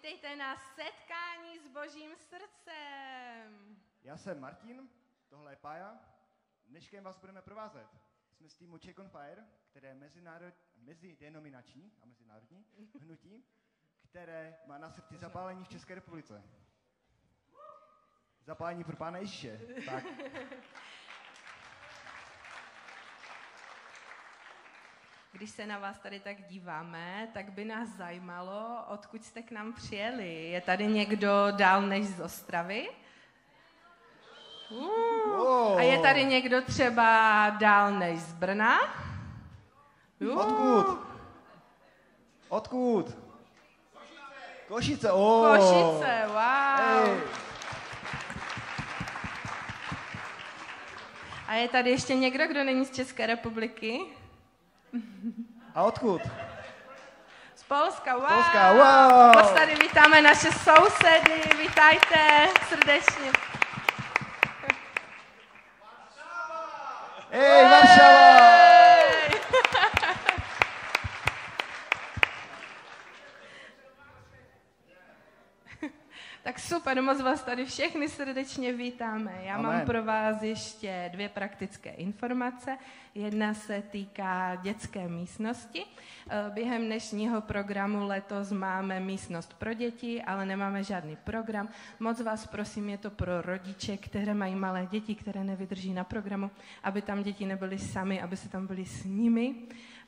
Vítejte na setkání s Božím srdcem. Já jsem Martin, tohle je Pája. Dneškem vás budeme provázet. Jsme z týmu Check on Fire, které je mezidenominační a mezinárodní hnutí, které má na srdci zapálení v České republice. Zapálení pro Pána Ježíše. Tak. Když se na vás tady tak díváme, tak by nás zajímalo, odkud jste k nám přijeli. Je tady někdo dál než z Ostravy? A je tady někdo třeba dál než z Brna? Odkud? Odkud? Košice. Košice, wow. Hey. A je tady ještě někdo, kdo není z České republiky? A odkud? Z Polska, wow. Polska, wow. Moc tady vítáme naše sousedy, vítajte srdečně. Hej, Varšava! Tak super, moc vás tady všechny srdečně vítáme. Já mám pro vás ještě 2 praktické informace. Jedna se týká dětské místnosti. Během dnešního programu letos máme místnost pro děti, ale nemáme žádný program. Moc vás prosím, je to pro rodiče, které mají malé děti, které nevydrží na programu, aby tam děti nebyly sami, aby se tam byli s nimi.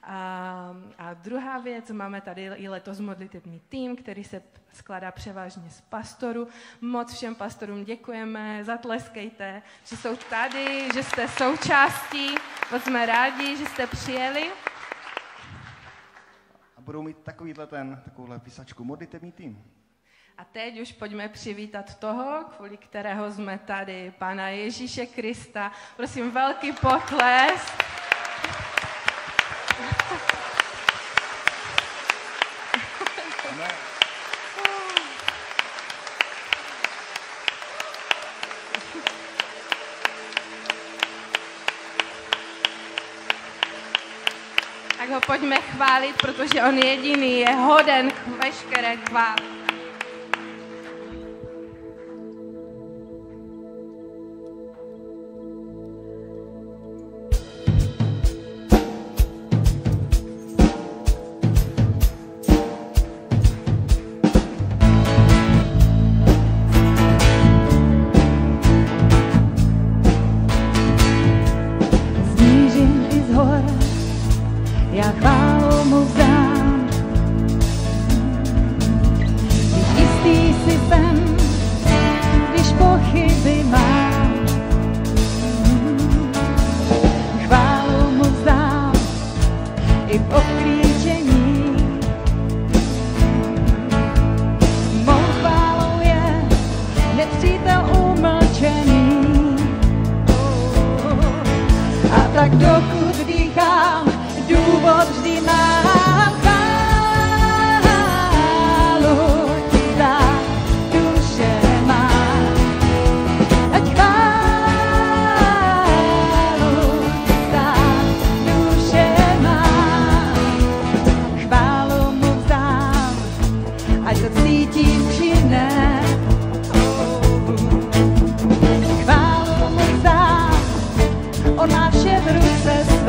A druhá věc, máme tady i letos modlitební tým, který se skládá převážně z pastorů. Moc všem pastorům děkujeme, zatleskejte, že jsou tady, že jste součástí. Moc jsme rádi, že jste přijeli. A budou mít takovouhle písačku, modlitební tým. A teď už pojďme přivítat toho, kvůli kterého jsme tady, Pána Ježíše Krista. Prosím, velký potlesk. Tak ho pojďme chválit, protože on jediný je hoden veškeré chvály. Já chválu mu vzdám, jistý si jsem, když pochyby mám. Chválu mu vzdám i v obklíčení. Mou chválou je nepřítel umlčený. A tak dokud dýchám, důvod vždy mám chválu ti za duše má. Ať chválu ti za duše má. Chválu mu vzdám, ať se cítím či ne. Chválu mu vzdám, on má vše v ruce.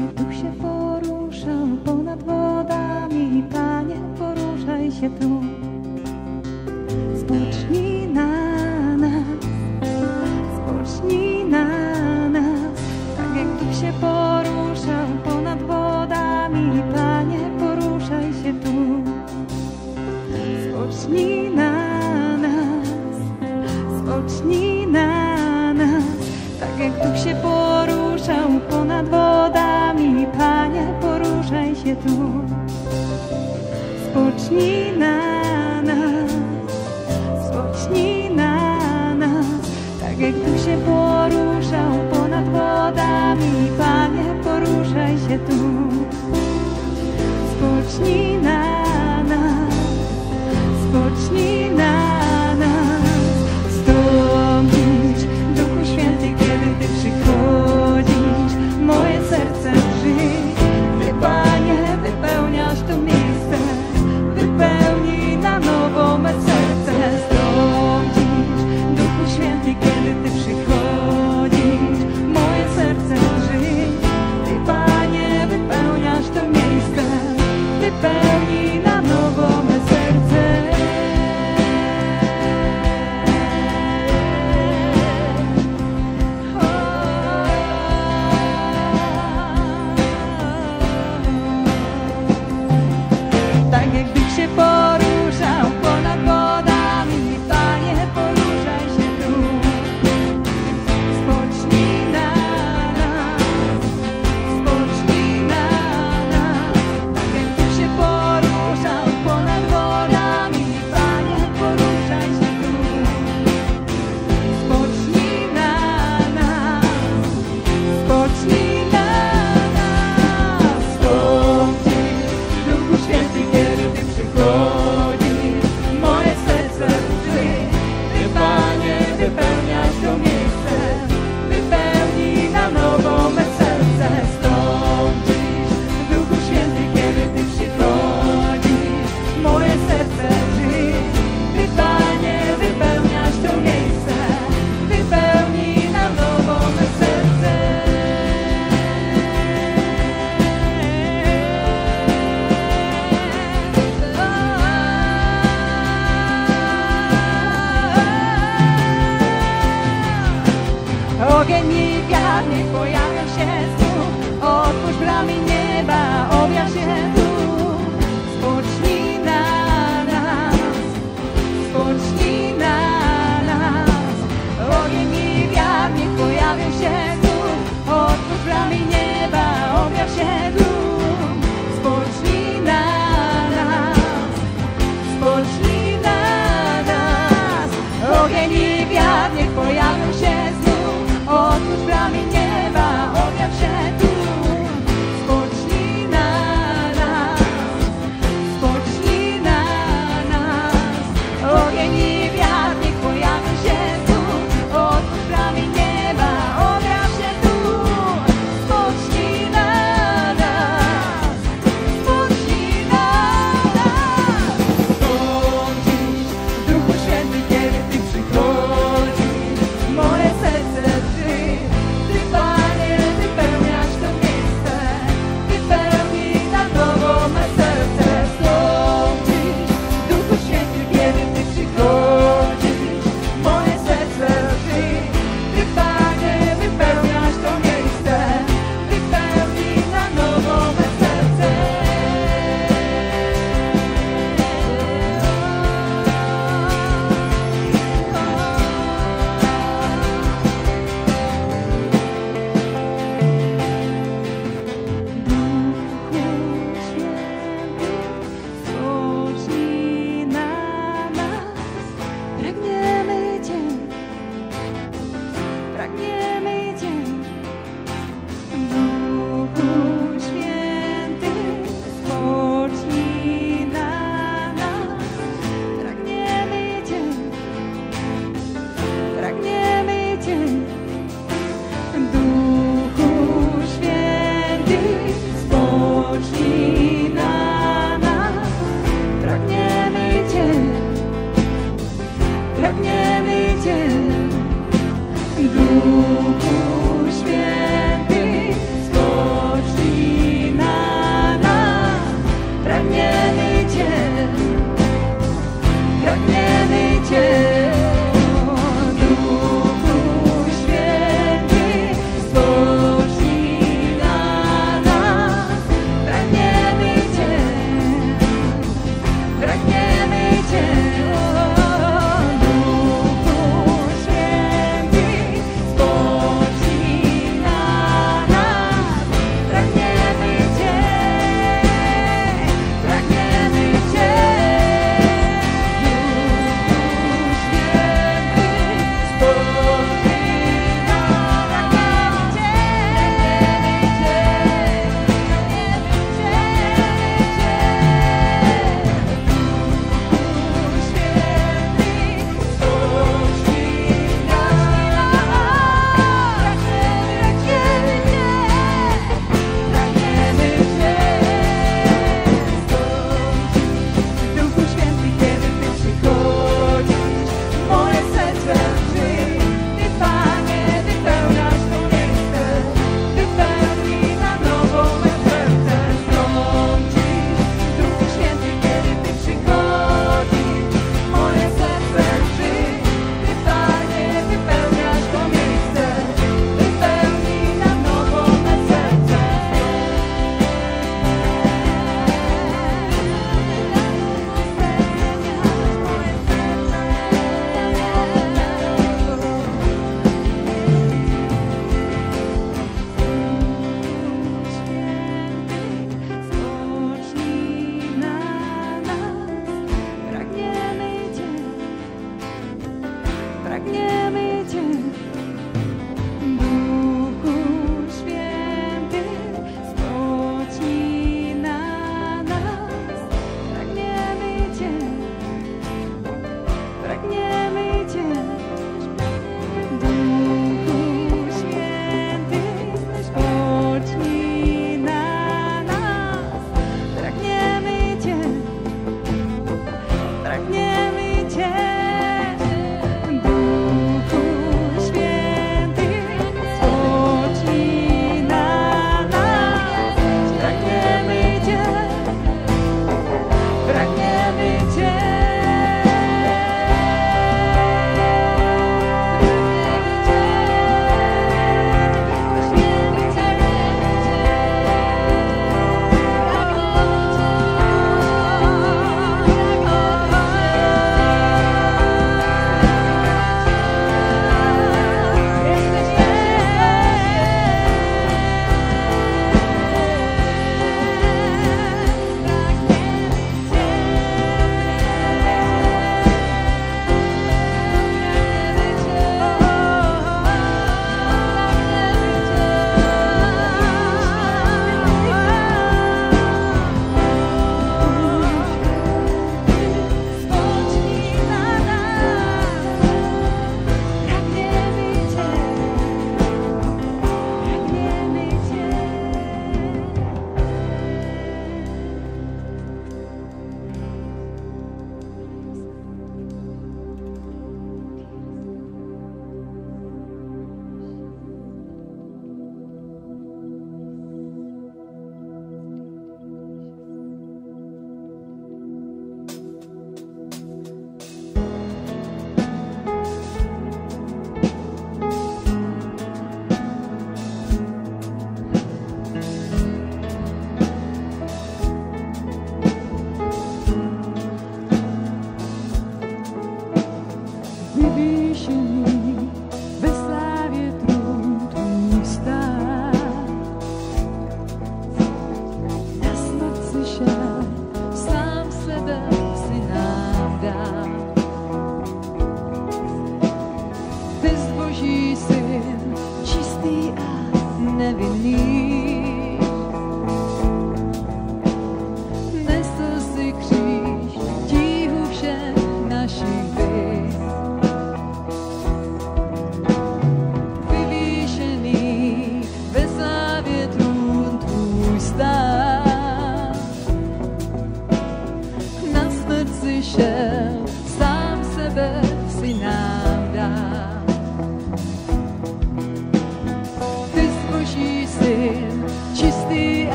jak Duch się poruszał ponad wodami, Panie, poruszaj się tu. Spocznij na nas, spocznij na nas, tak jak Duch się poruszał ponad wodami, Panie, poruszaj się tu. Spocznij na nas, spocznij na nas, tak jak Duch się poruszał ponad wodami, Panie, poruszaj się tu. Spocznij na nas, spocznij na nas, tak jak Duch się poruszał ponad wodami, Panie, poruszaj się tu. Spocznij na nas, spocznij na nas, wstąpić, Duchu Święty, kiedy Ty przychodzisz, moje serce drży. Ty, Panie, wypełniasz to miejsce, wypełnij na nowo me serce. Wstąpić, Duchu Święty, kiedy Ty przychodzisz, moje serce drży. Ty, Panie, wypełniasz to miejsce, wypełnij na nowo me serce.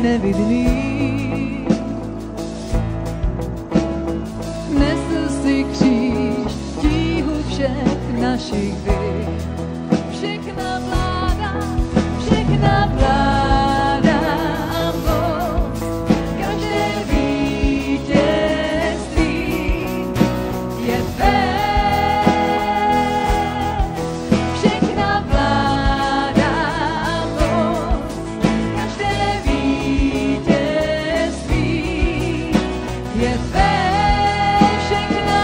nevidný. Nesl si kříž, tíhu všech našich vin. Všechna vláda a moc, každé vítězství je tvé. Všechna vláda a moc, každé vítězství je tvé. Všechna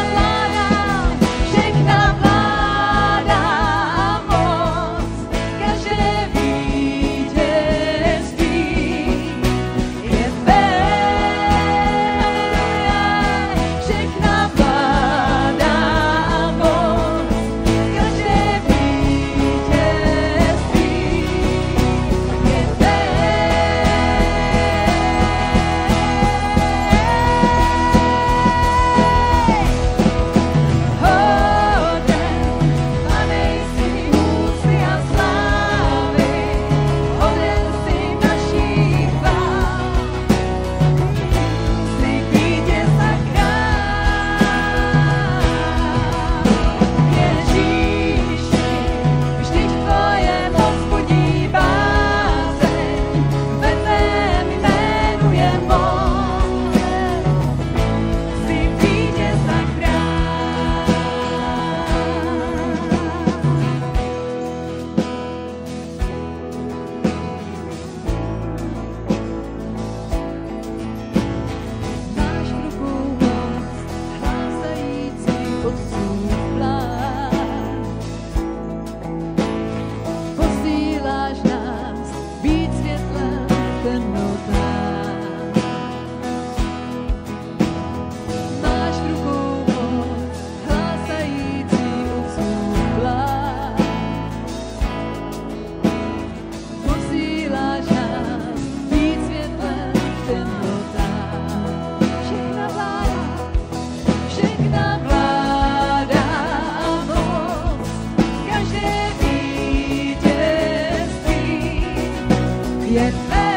vláda a moc, každé vítězství je tvé. Všechna vláda a moc, každé vítězství je tvé. Hoden, Pane, jsi úcty a slávy, hoden jsi naší chvál. Jsi vítěz a král. Ježíši, vždyť tvoje moc budí bázeň, ve tvém jménu je moc. Jsi vítěz a král. Máš v rukou moc, hlásající otcův plán. Posíláš nás být světlem v temnotách. Máš v rukou moc, hlásající otcův plán. Posíláš nás být světlem v temnotách. Všechna vláda a moc, každé vítězství je tvé.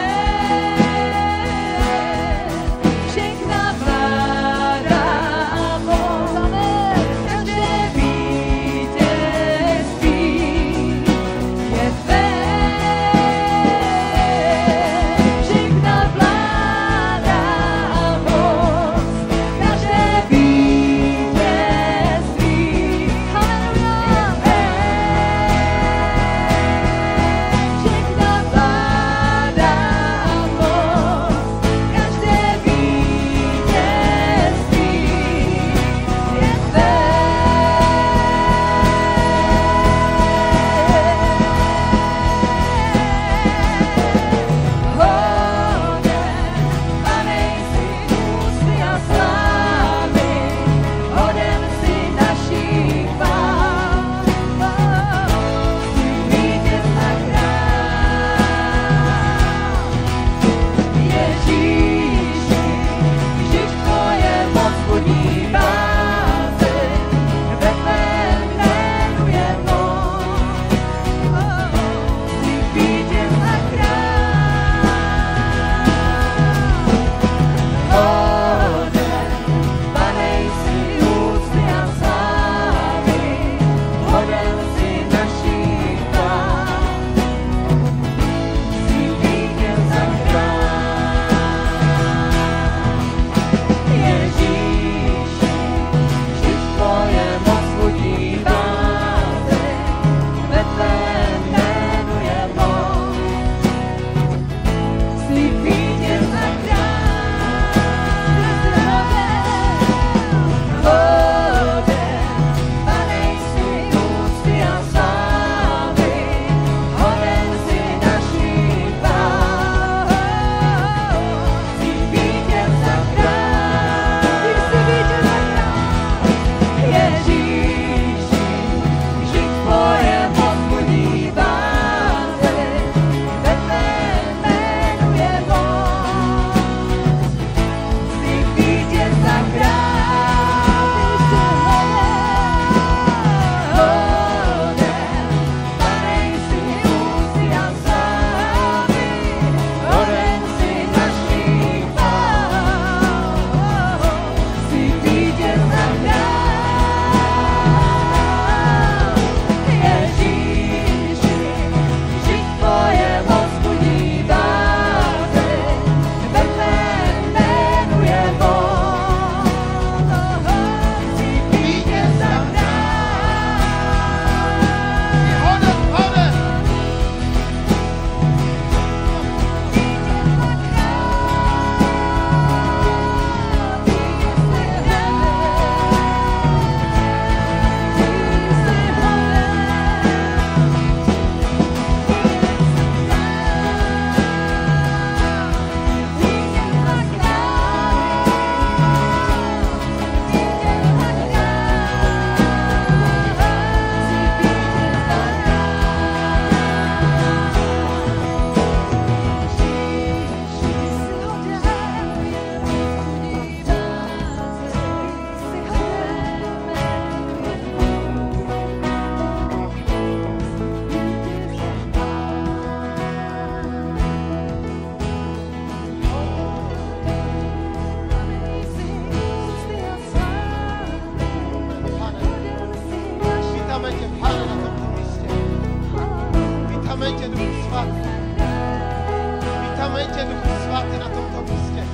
Chváme tě, Duchu Svatý, na tomto místě.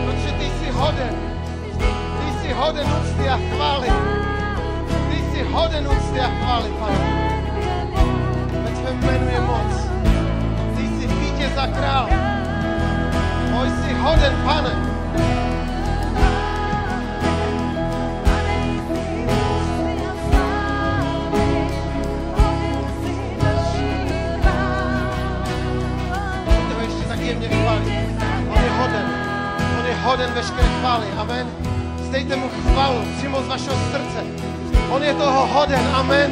Protože ty jsi hoden. Ty jsi hoden úcty a chvály. Ty jsi hoden úcty a chvály, Pane. Ve tvém jménu je moc. Ty jsi vítěz a král. Oj, jsi hoden, Pane. Hoden veškeré chvály. Amen. Zdejte mu chválu přímo z vašeho srdce. On je toho hoden. Amen.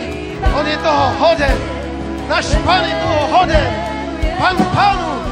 On je toho hoden. Náš Pán je toho hoden. Pán Pánů